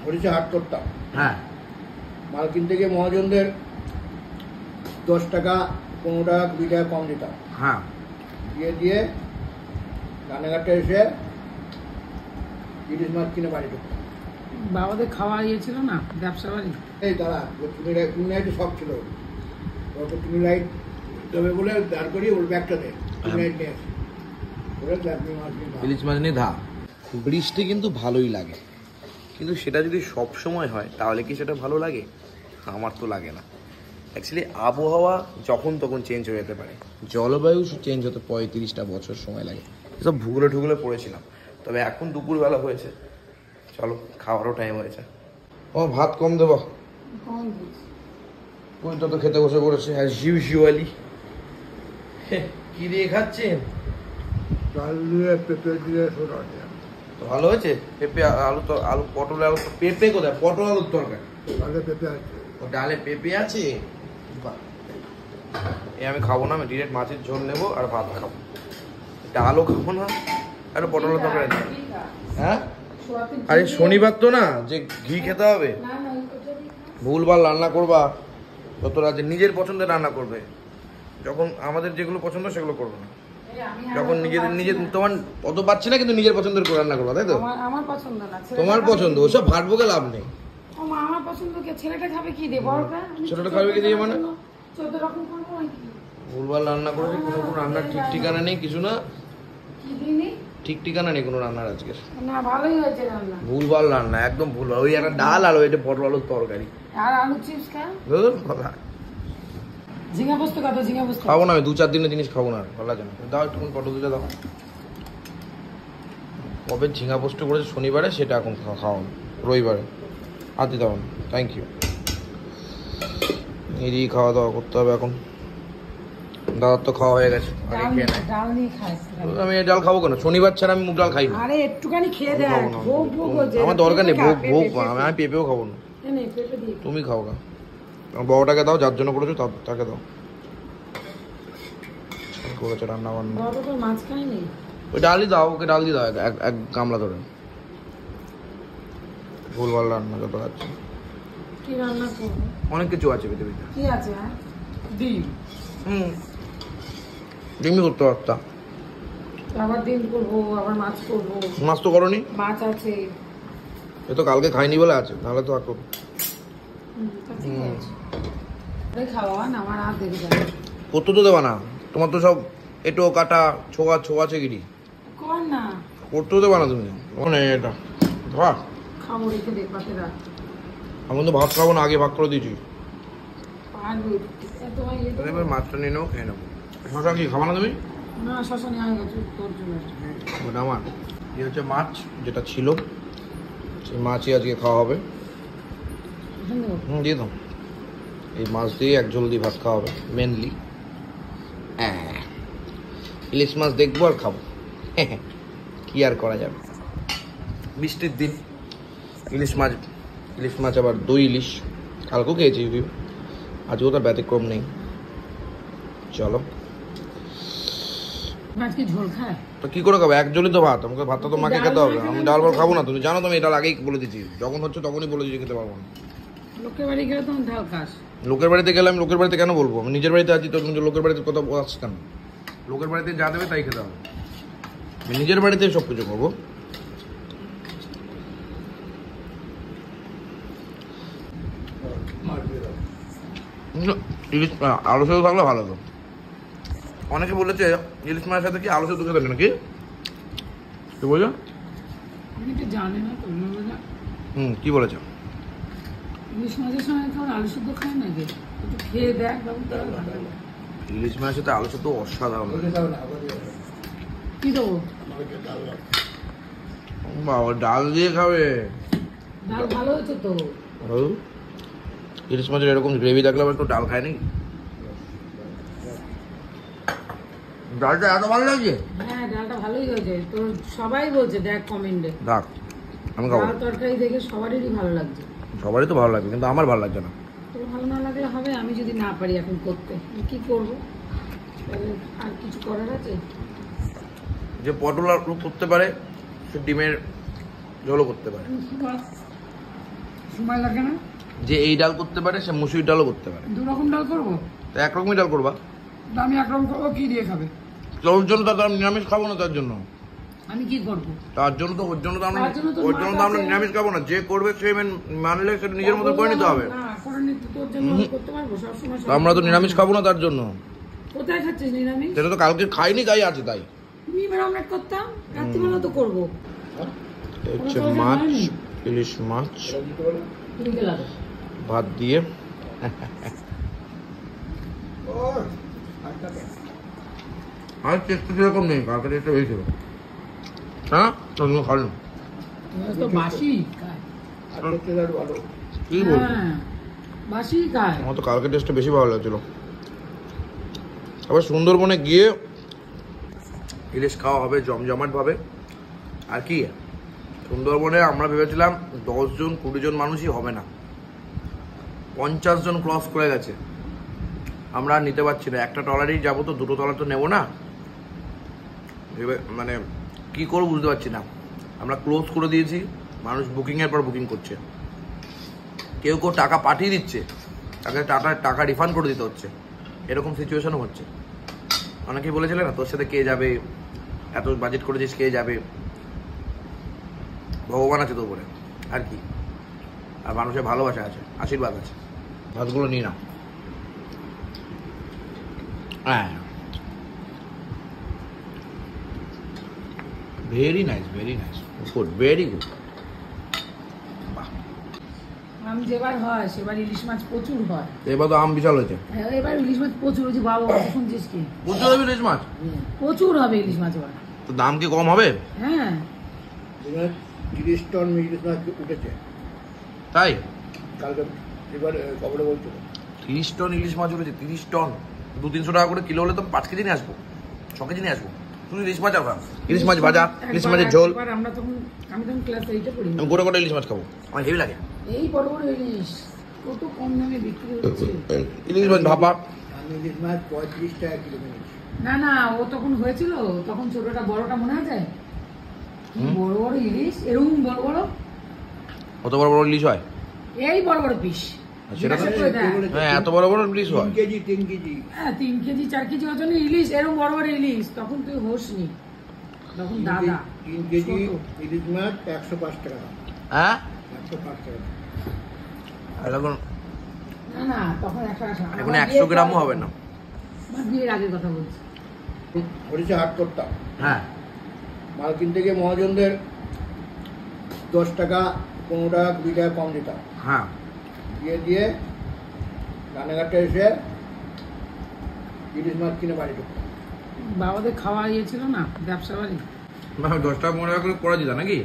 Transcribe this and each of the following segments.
হরিষা হাট করতাম। হ্যাঁ, মাল কিনতে গিয়ে মহাজনদের 10 টাকা 15 টাকা 20 টাকা কম দিতাম। হ্যাঁ, দিয়ে রানাঘাটে এসে ইলিশ মাছ কিনে বাড়ি ঢুকতাম। বাবাদের খাওয়া ইয়েছিল না ব্যবসা বাড়ি। এই দাঁড়া, তুমি লাইটে সব ছিল, তুমি লাইট দেবে বলে দাঁড় করিয়ে ওর ব্যাগটা দে, তুমি লাইট নিয়ে আসি ইলিশ মাছ নিয়ে ধা। বৃষ্টি কিন্তু ভালোই লাগে, কিন্তু সেটা যদি সব সময় হয় তাহলে কি সেটা ভালো লাগে? আমার তো লাগে না। অ্যাকচুয়ালি আবহাওয়া যখন তখন চেঞ্জ হয়ে যেতে পারে, জলবায়ু চেঞ্জ হতে 35টা বছর সময় লাগে। সব ভূগোলে ঠুগোলে পড়েছিলাম, তবে এখন দুপুরবেলা হয়েছে, চলো খাওয়ারও টাইম হয়েছে। ও ভাত কম দেবো, কোনটা তো খেতে বসে পড়েছে অ্যাজ ইউজুয়ালি। কি দিয়ে খাচ্ছেন? ডাল দিয়ে পেঁপে দিয়ে সোডা দিয়ে। তো ভালো হয়েছে। পেঁপে আলু, তো আলু পটল আলু, পেঁপে কোথায়? পটল আলুর তরকারি, ডালে পেঁপে আছে। ও ডালে পেঁপে আছে। এ আমি খাবো না, আমি ডিরেক্ট মাছের ঝোল নেবো আর ভাত খাবো, ডালও খাবো না। আর পটল তরকারি। হ্যাঁ, আরে শনিবার তো না যে ঘি খেতে হবে। ভুলভাল রান্না করবা যত রাতে, নিজের পছন্দের রান্না করবে। যখন আমাদের যেগুলো পছন্দ সেগুলো করবো না, যখন নিজের তোমার অত পাচ্ছি না, কিন্তু নিজের পছন্দের করে রান্না করবা, তাই তো? আমার পছন্দ না, তোমার পছন্দ, ওসব ভাটবোকে লাভ নেই। আমার পছন্দ কে ছেলেটা খাবে কি দিয়ে? বড়টা ছোটটা খাবে কি দিয়ে? মানে 14 রকম করবো নাকি? ভুলভাল রান্না করেছি, কোনো রান্নার ঠিক ঠিকানা নেই, কিছু না, কি দিনে ঠিক ঠিকানা নেই কোনো রান্নার আজকে। না, ভালোই হয়েছে রান্না। ভুলভাল রান্না, একদম ভুলভাল। ওই একটা ডাল আর ওইটা পটল আলুর তরকারি আর আলু চিপস খা। ঝিঙা পোস্ত কত? ঝিঙা পোস্ত খাবো না আমি, 2-4 দিনের জিনিস খাবো না, ভালো লাগে না। দাও একটু পটল দুটো দাও। কবে ঝিঙা পোস্ত করেছে শনিবারে, সেটা এখন খাওয়ান রবিবারে আর দিতে হবে না। Thank you. নিজেই খাওয়া দাওয়া করতে হবে এখন। দাদার তো খাওয়া হয়ে গেছে, ডাল নিয়ে খাস। আমি এই ডাল খাবো কেন? শনিবার ছাড়া আমি মুগ ডাল খাই না। আরে একটুখানি খেয়ে দেখ, ভোগ ভোগ হচ্ছে। আমার দরকার নেই ভোগ ভোগ, আমি পেঁপেও খাবো না। পেঁপে দিয়ে তুমি খাও গা, বড়টাকে দাও, যার জন্য করেছো তাকে দাও। করেছে রান্না বান্না, বড় তো মাছ খায়নি। ওই ডালই দাও, ওকে ডাল দিয়ে দাও এক গামলা ধরে। ভুলভাল রান্না যত আছে। কি রান্না করবো? অনেক কিছু আছে পৃথিবীতে। কি আছে? ডিম। ডিমই করতে পারতাম। আবার ডিম করবো, আবার মাছ করবো। মাছ তো করনি। মাছ আছে, এ তো কালকে খাইনি বলে আছে, তাহলে তো আর করবো। খাওয়া না, আমার আর দেখে যাবে। করতে তো দেবা না, তোমার তো সব এটো কাটা ছোঁয়া গিরি কর না, করতেও দেবা না তুমি। মানে এটা ধরা খাবো, রেখে দেখ পাতে রাখ। আমি তো ভাত খাবো না, আগে ভাগ করে দিয়েছি। পারবি মাছটা নিয়ে নেবো, খেয়ে নেবো। শশা কি খাবা না তুমি? না, শশা নিয়ে গেছে তোর জন্য। ওটা আমার এই হচ্ছে মাছ, যেটা ছিল সেই মাছই আজকে খাওয়া হবে। দিয়ে দাও। এই মাছ দিয়ে এক ঝোল দিয়ে ভাত খাওয়া হবে মেনলি। ইলিশ মাছ দেখবো আর খাবো, কি আর করা যাবে। বৃষ্টির দিন ইলিশ মাছ আবার দই ইলিশ। কালকেও খেয়েছি, আজকেও তার ব্যতিক্রম নেই। চলো, আজকে ঝোল খায় তো কি করে খাবো? এক জলই তো ভাত, আমাকে ভাতটা তো মাকে খেতে হবে। আমি ডাল খাবো না, তুমি জানো তো। আমি এটা আগেই বলে দিচ্ছি, যখন হচ্ছে তখনই বলে দিচ্ছি খেতে পারবো না। লোকের বাড়ি গেলে তখন ঢাল খাস। লোকের বাড়িতে গেলে আমি লোকের বাড়িতে কেন বলবো? আমি নিজের বাড়িতে আছি, তো লোকের বাড়িতে কথা আসছে কেন? লোকের বাড়িতে যা দেবে তাই খেতে হবে, আমি নিজের বাড়িতে সব কিছু করবো। ইলিশ আলু সেদ্ধ থাকলে ভালো হতো। অনেকে বলেছে ইলিশ মাছের সাথে কি আলু সেদ্ধ খেতে হবে নাকি? কি বলছো? জানে না তো। কি বলেছো? ইলিশ মাছের সঙ্গে কেমন আলু সেদ্ধ খায় নাকি? একটু খেয়ে দেখ বাবু। ইলিশ মাছের সাথে আলু সেদ্ধ অসাধারণ। কি দেবো? বাবা ডাল দিয়ে খাবে? ডাল ভালো হয়েছে তো। ইলিশ মাছের এরকম গ্রেভি থাকলে আবার একটু ডাল খায় নাকি? ডালটা এত ভালো লাগছে। হ্যাঁ, ডালটা ভালোই হয়েছে তো, সবাই বলছে, দেখ কমেন্টে। ডাক আমি খাবো। ডাল তরকারি দেখে সবারই ভালো লাগছে। সবারই তো ভালো লাগবে, কিন্তু আমার ভালো লাগছে না। তোর ভালো না লাগলে হবে, আমি যদি না পারি এখন করতে, কি করবো? তাহলে আর কিছু করার আছে? যে পটল আলু করতে পারে, সে ডিমের ঝোলও করতে পারে। সময় লাগে না? যে এই ডাল করতে পারে সে মুসুরি ডালও করতে পারে। 2 রকম ডাল করবো? তো একরকমই ডাল করবা। তো আমি একরকম করবো, কি দিয়ে খাবে? তোর জন্য তো আমি নিরামিষ খাবো না, তার জন্য। আমি কি করবো? তার জন্য তো ওর জন্য তো আমরা তার জন্য তো আমরা নিরামিষ খাবো না। যে করবে সে মানলে সেটা নিজের মতো করে নিতে হবে। না, করে নিতে তোর জন্য করতে পারবো সবসময়? তো আমরা তো নিরামিষ খাবো না তার জন্য। কোথায় খাচ্ছিস নিরামিষ? সেটা তো কালকে খাইনি, তাই আছে তাই। ডিমের অমলেট করতাম, রাত্রিবেলা তো করবো। হচ্ছে মাছ, ইলিশ মাছ ভাত দিয়ে। আর টেস্ট সেরকম নেই, কালকে টেস্টটা বেশি ছিল। হ্যাঁ তুমি খালো তো বাসি খায়। কি বলবো, বাসি খায়। আমার তো কালকে টেস্টটা বেশি ভালো লাগছিল। আবার সুন্দরবনে গিয়ে ইলিশ খাওয়া হবে জমজমাট ভাবে। আর কি সুন্দরবনে আমরা ভেবেছিলাম 10 জন 20 জন মানুষই হবে না, 50 জন ক্রস করে গেছে। আমরা আর নিতে পারছি না, একটা ট্রলারেই যাবো, তো 2টো ট্রলার তো নেবো না। মানে কি করবো বুঝতে পারছি না। আমরা ক্লোজ করে দিয়েছি, মানুষ বুকিংয়ের পর বুকিং করছে। কেউ কেউ টাকা পাঠিয়ে দিচ্ছে, তাকে টাকা রিফান্ড করে দিতে হচ্ছে, এরকম সিচুয়েশনও হচ্ছে। অনেকেই বলেছিলেন না তোর সাথে কে যাবে, এত বাজেট করেছিস কে যাবে। ভগবান আছে তোর উপরে, আর কি। আর মানুষের ভালোবাসা আছে, আশীর্বাদ আছে। ভাতগুলো নিই না। হ্যাঁ, very nice, very nice, good, very good. আম যেবার হয় সেবার ইলিশ মাছ প্রচুর হয়। এবার তো আম বিশাল হয়েছে। এবার ইলিশ মাছ প্রচুর হয়েছে বাবা, শুনছিস কি? প্রচুর হবে ইলিশ মাছ, প্রচুর হবে ইলিশ মাছ এবার। তো দাম কি কম হবে? হ্যাঁ, 30 টন ইলিশ মাছ উঠেছে তাই কালকে, এবার খবরে বলছিল 30 টন ইলিশ মাছ উঠেছে। 30 টন 200-300 টাকা করে কিলো হলে তো 5 কেজি নিয়ে আসবো, 6 কেজি নিয়ে আসবো। শুধু ইলিশ মাছ আর ইলিশ মাছ ভাজা, ইলিশ মাছের ঝোল। আমি তখন ক্লাস 8-এ পড়ি। আমি গোটা গোটা ইলিশ মাছ খাবো, আমার হেভি লাগে। এই বড় বড় ইলিশ কত কম দামে বিক্রি হচ্ছে। ইলিশ মাছ ভাপা। আমি ইলিশ মাছ 35 টাকা কিলো কিনেছি। না ও তখন হয়েছিল, তখন ছোটটা বড়টা মনে আছে? বড় বড় ইলিশ, এরকম বড় বড়। কত বড় বড় ইলিশ হয়? এই বড় বড় পিস। সেটা তো হ্যাঁ, এত বড় বড় ইলিশ হয়। 3 কেজি হ্যাঁ, 3 কেজি 4 কেজি ওজনের ইলিশ, এরকম বড় বড় ইলিশ। তখন তুই হোসনি, তখন দাদা। 3 কেজি ইলিশ মাছ 105 টাকা। হ্যাঁ 105 টাকা। এখন না তখন 100 এখন 100 গ্রামও হবে না। আমার বিয়ের আগের কথা বলছি। হরিষে হাট করতাম, হ্যাঁ, মাল কিনতে গিয়ে মহাজনদের 10 টাকা 15 টাকা 20 টাকা কম দিতাম। হ্যাঁ, দিয়ে রানাঘাটে এসে ইলিশ মাছ কিনে বাড়ি ঢুকতাম। বাবাদের খাওয়া ইয়েছিল না, ব্যবসা বাড়ি। 10 টাকা 15 টাকা করে পড়া যেত নাকি?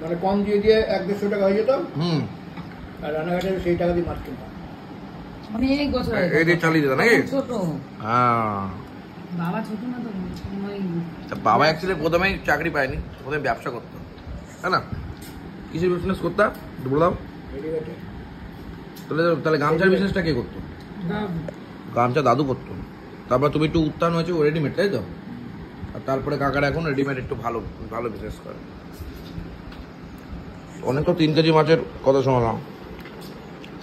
মানে কম দিয়ে 100-150 টাকা হয়ে যেত। আর রানাঘাটে সেই টাকা দিয়ে মাছ কিনতাম। অনেক বছর আগে। এই দিয়ে চালিয়ে যেত নাকি? ছোট হ্যাঁ, বাবা ছোট না তো, বাবা অ্যাকচুয়ালি প্রথমেই চাকরি পায়নি, প্রথমে ব্যবসা করতো, তাই না? কিসের বিজনেস করতাম বলে দাও। রেডিমেডে। তাহলে গামছার বিজনেসটা কে করতো? গামছা দাদু করতো। তারপর তুমি একটু উত্থান হয়েছে, ও রেডিমেড, তাই তো? আর তারপরে কাকারা এখন রেডিমেড একটু ভালো ভালো বিজনেস করে। অনেক তো 3 কেজি মাছের কথা শোনালাম,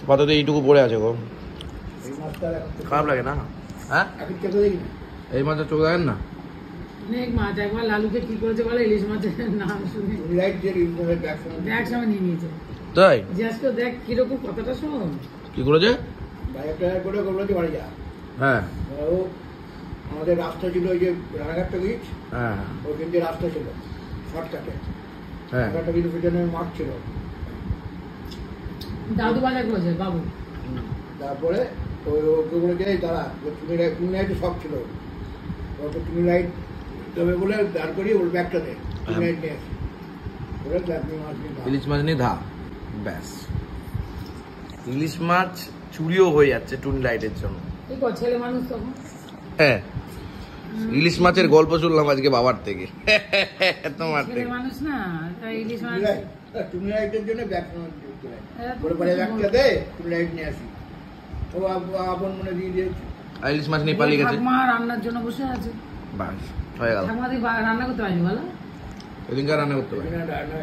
পাতাতে এইটুকু পড়ে আছে গো। এই মাছটা এখন খারাপ লাগে না? হ্যাঁ, এখন খেতে দেখি না। এই মাছের চোখ দেখেন না? অনেক মাছ। একবার লালুকে কি করেছে বলে, ইলিশ মাছের নাম শুনে লাইট দিয়ে ইলিশ মাছের ব্যাগ ব্যাগ সময় নিয়ে নিয়েছে। তাই যে আজকে দেখ কিরকম কথাটা শোন। কি করেছে? বাইরে টায়ার করে বললো যে বাড়ি যা। হ্যাঁ ও আমাদের রাস্তা ছিল ওই যে রানাঘাটটা গিয়েছ, হ্যাঁ ওইখান দিয়ে রাস্তা ছিল শর্টকাটে। হ্যাঁ, 1 কিলোমিটারের মাঠ ছিল। দাদু বাজার করেছে বাবু। তারপরে ওকে বলে যে দাঁড়া, তুমি লাইট সব ছিল, ওকে তুমি লাইট দেবে বলে দাঁড় করিয়ে ওর ব্যাগটা দেয়, তুমি লাইট নিয়ে আসি ওরা আপনি মাছ নিয়ে ইলিশ মাছ নিয়ে ধা, ব্যাস। ইলিশ মাছ চুরিও হয়ে যাচ্ছে টুনি লাইটের জন্য। ঠিক আছে, ছেলে মানুষ তখন। হ্যাঁ, ইলিশ মাছের গল্প শুনলাম আজকে বাবার থেকে, তোমার ছেলে থেকে। মানুষ না, তাই ইলিশ মাছ। তুমি লাইটের জন্য ব্যাগ বলে পরে ব্যাগটা দেয়, তুমি লাইট নিয়ে আসি। ও আপন মনে দিয়ে দিয়েছে। আর ইলিশ মাছ নিয়ে পালিয়ে গেছে। ঠাকুমা রান্নার জন্য বসে আছে। বাস হয়ে গেল। ঠাকুমা রান্না করতে পারেনি বলো? এদিনকার রান্না করতে পারে। রান্না